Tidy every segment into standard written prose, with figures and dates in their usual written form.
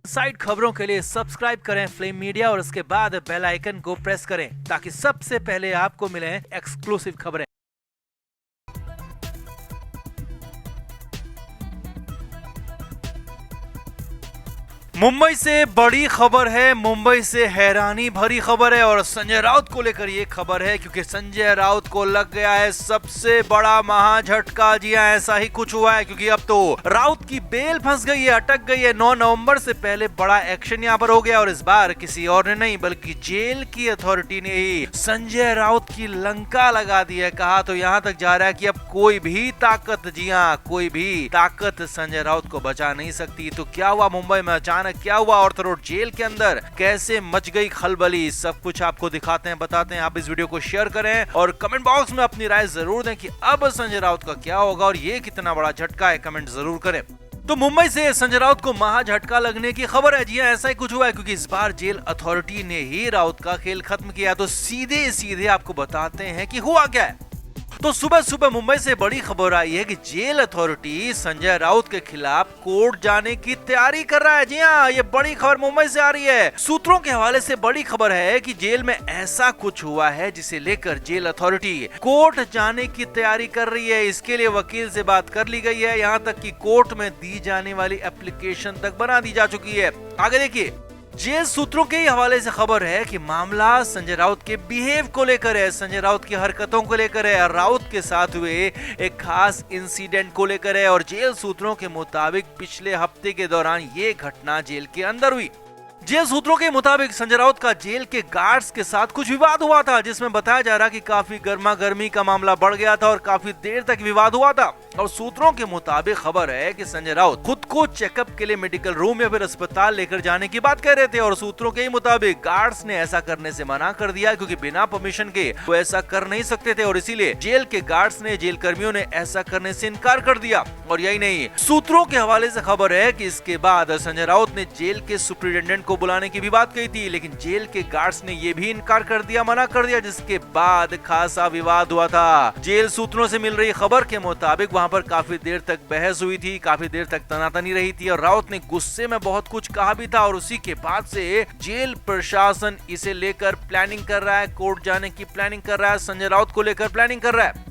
Side खबरों के लिए सब्सक्राइब करें फ्लेम मीडिया और उसके बाद बेल आइकन को प्रेस करें ताकि सबसे पहले आपको मिले एक्सक्लूसिव खबरें। मुंबई से बड़ी खबर है, मुंबई से हैरानी भरी खबर है और संजय राउत को लेकर ये खबर है क्योंकि संजय राउत को लग गया है सबसे बड़ा महा झटका। जी हां, ऐसा ही कुछ हुआ है क्योंकि अब तो राउत की बेल फंस गई है, अटक गई है। 9 नवंबर से पहले बड़ा एक्शन यहां पर हो गया और इस बार किसी और ने नहीं बल्कि जेल की अथॉरिटी ने ही संजय राउत की लंका लगा दी है। कहा तो यहां तक जा रहा है कि अब कोई भी ताकत, जी हां, कोई भी ताकत संजय राउत को बचा नहीं सकती। तो क्या हुआ मुंबई में अचानक, क्या हुआ ऑर्थर रोड जेल के अंदर, कैसे मच गई खलबली, सब कुछ आपको दिखाते हैं, बताते हैं। आप इस वीडियो को शेयर करें और कमेंट बॉक्स में अपनी राय जरूर दें कि अब संजय राउत का क्या होगा और ये कितना बड़ा झटका है, कमेंट जरूर करें। तो मुंबई से संजय राउत को महा झटका लगने की खबर है। जी हां, ऐसा ही कुछ हुआ है क्योंकि इस बार जेल अथॉरिटी ने ही राउत का खेल खत्म किया। तो सीधे सीधे आपको बताते हैं कि हुआ क्या है। तो सुबह सुबह मुंबई से बड़ी खबर आई है कि जेल अथॉरिटी संजय राउत के खिलाफ कोर्ट जाने की तैयारी कर रहा है। जी हाँ, ये बड़ी खबर मुंबई से आ रही है। सूत्रों के हवाले से बड़ी खबर है कि जेल में ऐसा कुछ हुआ है जिसे लेकर जेल अथॉरिटी कोर्ट जाने की तैयारी कर रही है। इसके लिए वकील से बात कर ली गई है, यहाँ तक कि कोर्ट में दी जाने वाली एप्लीकेशन तक बना दी जा चुकी है। आगे देखिए, जेल सूत्रों के हवाले से खबर है कि मामला संजय राउत के बिहेव को लेकर है, संजय राउत की हरकतों को लेकर है, राउत के साथ हुए एक खास इंसिडेंट को लेकर है। और जेल सूत्रों के मुताबिक पिछले हफ्ते के दौरान ये घटना जेल के अंदर हुई। जेल सूत्रों के मुताबिक संजय राउत का जेल के गार्ड्स के साथ कुछ विवाद हुआ था, जिसमें बताया जा रहा कि काफी गर्मा गर्मी का मामला बढ़ गया था और काफी देर तक विवाद हुआ था। और सूत्रों के मुताबिक खबर है कि संजय राउत खुद को चेकअप के लिए मेडिकल रूम या फिर अस्पताल लेकर जाने की बात कह रहे थे और सूत्रों के मुताबिक गार्ड्स ने ऐसा करने से मना कर दिया क्योंकि बिना परमिशन के वो ऐसा कर नहीं सकते थे और इसीलिए जेल के गार्ड्स ने, जेल कर्मियों ने ऐसा करने से इनकार कर दिया। और यही नहीं, सूत्रों के हवाले से खबर है कि इसके बाद संजय राउत ने जेल के सुपरिटेंडेंट को बुलाने की भी बात कही थी, लेकिन जेल के गार्ड्स ने ये भी इनकार कर दिया, मना कर दिया, जिसके बाद खासा विवाद हुआ था। जेल सूत्रों से मिल रही खबर के मुताबिक वहां पर काफी देर तक बहस हुई थी, काफी देर तक तनातनी रही थी और राउत ने गुस्से में बहुत कुछ कहा भी था और उसी के बाद से जेल प्रशासन इसे लेकर प्लानिंग कर रहा है, कोर्ट जाने की प्लानिंग कर रहा है, संजय राउत को लेकर प्लानिंग कर रहा है।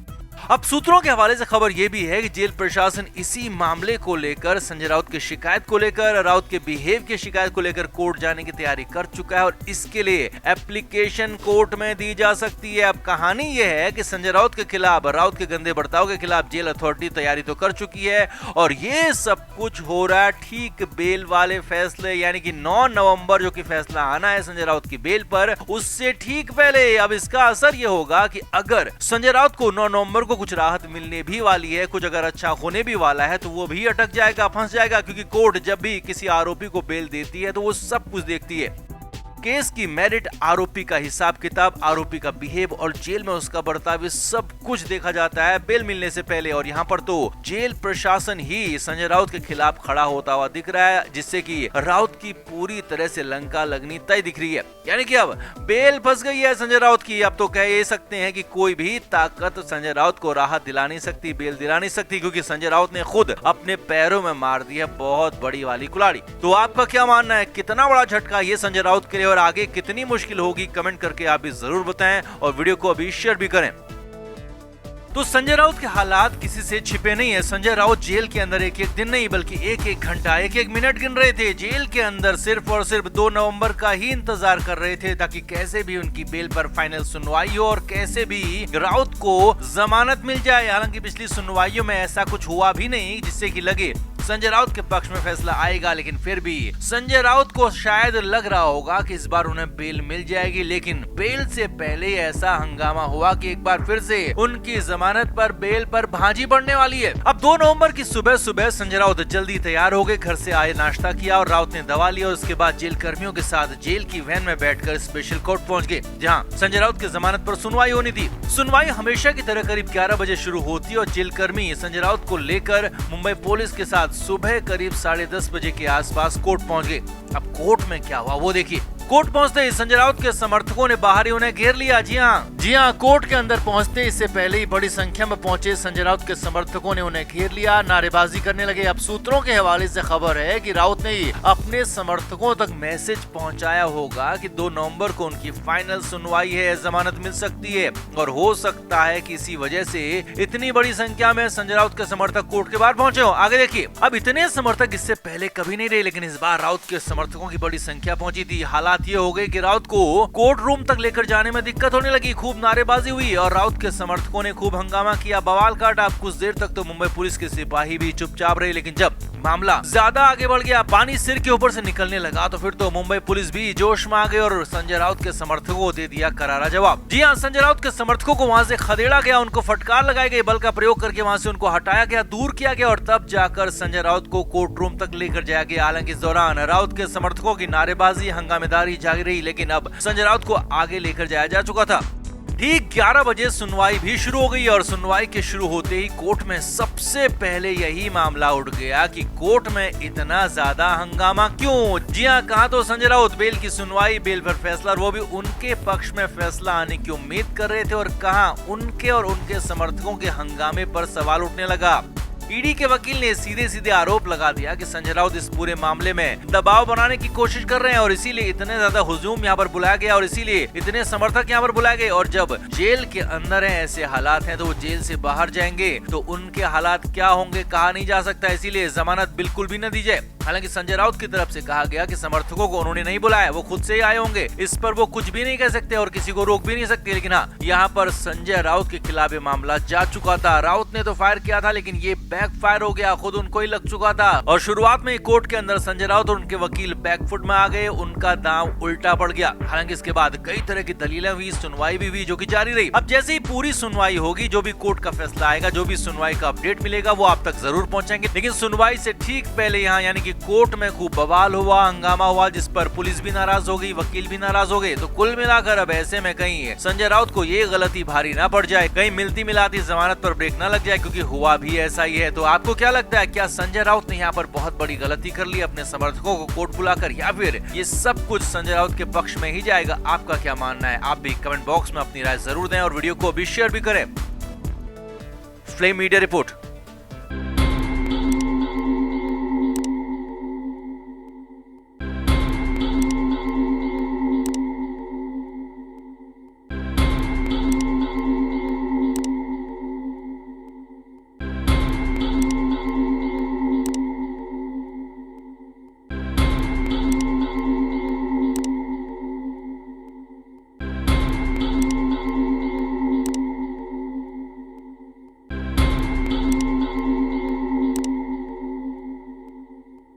अब सूत्रों के हवाले से खबर यह भी है कि जेल प्रशासन इसी मामले को लेकर, संजय राउत की शिकायत को लेकर, राउत के बिहेव की शिकायत को लेकर कोर्ट जाने की तैयारी कर चुका है और इसके लिए एप्लीकेशन कोर्ट में दी जा सकती है। अब कहानी यह है कि संजय राउत के खिलाफ, राउत के गंदे बर्ताव के खिलाफ जेल अथॉरिटी तैयारी तो कर चुकी है और ये सब कुछ हो रहा है ठीक बेल वाले फैसले, यानी कि 9 नवंबर जो कि फैसला आना है संजय राउत की बेल पर, उससे ठीक पहले। अब इसका असर ये होगा कि अगर संजय राउत को 9 नवंबर को कुछ राहत मिलने भी वाली है, कुछ अगर अच्छा होने भी वाला है, तो वो भी अटक जाएगा, फंस जाएगा, क्योंकि कोर्ट जब भी किसी आरोपी को बेल देती है तो वो सब कुछ देखती है। केस की मेरिट, आरोपी का हिसाब किताब, आरोपी का बिहेव और जेल में उसका बर्ताव, सब कुछ देखा जाता है बेल मिलने से पहले। और यहाँ पर तो जेल प्रशासन ही संजय राउत के खिलाफ खड़ा होता हुआ दिख रहा है, जिससे कि राउत की पूरी तरह से लंका लगनी तय दिख रही है। यानी कि अब बेल फंस गई है संजय राउत की। अब तो कह ये सकते हैं कि कोई भी ताकत संजय राउत को राहत दिला नहीं सकती, बेल दिला नहीं सकती, क्योंकि संजय राउत ने खुद अपने पैरों में मार दी है बहुत बड़ी वाली कुल्हाड़ी। तो आपका क्या मानना है, कितना बड़ा झटका ये संजय राउत के लिए और आगे कितनी मुश्किल होगी, कमेंट करके आप भी जरूर बताएं और वीडियो को अभी शेयर भी करें। तो संजय राउत के हालात किसी से छिपे नहीं है। संजय राउत जेल के अंदर एक एक दिन नहीं बल्कि एक एक घंटा, एक एक मिनट गिन रहे थे। जेल के अंदर सिर्फ और सिर्फ 2 नवंबर का ही इंतजार कर रहे थे ताकि कैसे भी उनकी बेल पर फाइनल सुनवाई हो और कैसे भी राउत को जमानत मिल जाए। हालांकि पिछली सुनवाइयों में ऐसा कुछ हुआ भी नहीं जिससे कि लगे संजय राउत के पक्ष में फैसला आएगा, लेकिन फिर भी संजय राउत को शायद लग रहा होगा कि इस बार उन्हें बेल मिल जाएगी। लेकिन बेल से पहले ऐसा हंगामा हुआ कि एक बार फिर से उनकी जमानत पर, बेल पर भांजी पड़ने वाली है। अब 2 नवंबर की सुबह सुबह संजय राउत जल्दी तैयार हो गए, घर से आए, नाश्ता किया और राउत ने दवा लिया और उसके बाद जेल कर्मियों के साथ जेल की वैन में बैठकर स्पेशल कोर्ट पहुंच गए, जहां संजय राउत की जमानत पर सुनवाई होनी थी। सुनवाई हमेशा की तरह करीब 11 बजे शुरू होती है और जेल कर्मी संजय राउत को लेकर मुंबई पुलिस के साथ सुबह करीब 10:30 बजे के आसपास कोर्ट पहुंच गए। अब कोर्ट में क्या हुआ वो देखिए। कोर्ट पहुंचते ही संजय राउत के समर्थकों ने बाहर ही उन्हें घेर लिया। जी हाँ, कोर्ट के अंदर पहुंचते इससे पहले ही बड़ी संख्या में पहुंचे संजय राउत के समर्थकों ने उन्हें घेर लिया, नारेबाजी करने लगे। अब सूत्रों के हवाले से खबर है कि राउत ने अपने समर्थकों तक मैसेज पहुंचाया होगा कि 2 नवंबर को उनकी फाइनल सुनवाई है, जमानत मिल सकती है और हो सकता है कि इसी वजह से इतनी बड़ी संख्या में संजय राउत के समर्थक कोर्ट के बाहर पहुंचे हो। आगे देखिए, अब इतने समर्थक इससे पहले कभी नहीं रहे, लेकिन इस बार राउत के समर्थकों की बड़ी संख्या पहुंची थी। हालात ये हो गए कि राउत को कोर्ट रूम तक लेकर जाने में दिक्कत होने लगी, खूब नारेबाजी हुई और राउत के समर्थकों ने खूब हंगामा किया, बवाल काटा। अब कुछ देर तक तो मुंबई पुलिस के सिपाही भी चुपचाप रहे, लेकिन जब मामला ज्यादा आगे बढ़ गया, पानी सिर के ऊपर से निकलने लगा, तो फिर तो मुंबई पुलिस भी जोश में आ गई और संजय राउत के समर्थकों को दे दिया करारा जवाब। जी हाँ, संजय राउत के समर्थकों को वहां से खदेड़ा गया, उनको फटकार लगाई गई, बल का प्रयोग करके वहां से उनको हटाया गया, दूर किया गया और तब जाकर संजय राउत को कोर्ट रूम तक लेकर जाया गया। हालांकि इस दौरान राउत के समर्थकों की नारेबाजी, हंगामेदारी जारी रही, लेकिन अब संजय राउत को आगे लेकर जाया जा चुका था। ठीक 11 बजे सुनवाई भी शुरू हो गई और सुनवाई के शुरू होते ही कोर्ट में सबसे पहले यही मामला उठ गया कि कोर्ट में इतना ज्यादा हंगामा क्यों। जी हाँ, कहा तो संजय राउत बेल की सुनवाई, बेल पर फैसला और वो भी उनके पक्ष में फैसला आने की उम्मीद कर रहे थे और कहा उनके और उनके समर्थकों के हंगामे पर सवाल उठने लगा। ईडी के वकील ने सीधे सीधे आरोप लगा दिया कि संजय राउत इस पूरे मामले में दबाव बनाने की कोशिश कर रहे हैं और इसीलिए इतने ज्यादा हुजूम यहाँ पर बुलाया गया और इसीलिए इतने समर्थक यहाँ पर बुलाए गए। और जब जेल के अंदर है, ऐसे हालात हैं, तो वो जेल से बाहर जाएंगे तो उनके हालात क्या होंगे कहा नहीं जा सकता, इसीलिए जमानत बिल्कुल भी न दी जाए। हालांकि संजय राउत की तरफ से कहा गया कि समर्थकों को उन्होंने नहीं बुलाया, वो खुद से ही आए होंगे, इस पर वो कुछ भी नहीं कह सकते और किसी को रोक भी नहीं सकते। लेकिन हाँ, यहाँ पर संजय राउत के खिलाफ ये मामला जा चुका था। राउत ने तो फायर किया था, लेकिन ये बैकफायर हो गया, खुद उनको ही लग चुका था और शुरुआत में कोर्ट के अंदर संजय राउत और उनके वकील बैकफुट में आ गए, उनका दांव उल्टा पड़ गया। हालांकि इसके बाद कई तरह की दलीलें हुई, सुनवाई भी हुई जो कि जारी रही। अब जैसे ही पूरी सुनवाई होगी, जो भी कोर्ट का फैसला आएगा, जो भी सुनवाई का अपडेट मिलेगा, वो आप तक जरूर पहुंचाएंगे। लेकिन सुनवाई से ठीक पहले यहाँ यानी कि कोर्ट में खूब बवाल हुआ, हंगामा हुआ, जिस पर पुलिस भी नाराज हो गई, वकील भी नाराज हो गए। तो कुल मिलाकर अब ऐसे में कहीं संजय राउत को ये गलती भारी ना पड़ जाए, कहीं मिलती मिलाती जमानत पर ब्रेक ना लग जाए, क्योंकि हुआ भी ऐसा ही है। तो आपको क्या लगता है, क्या संजय राउत ने यहाँ पर बहुत बड़ी गलती कर ली अपने समर्थकों को कोर्ट बुलाकर, या फिर ये सब कुछ संजय राउत के पक्ष में ही जाएगा? आपका क्या मानना है? आप भी कमेंट बॉक्स में अपनी राय जरूर दें और वीडियो को भी शेयर भी करें। Flame media report.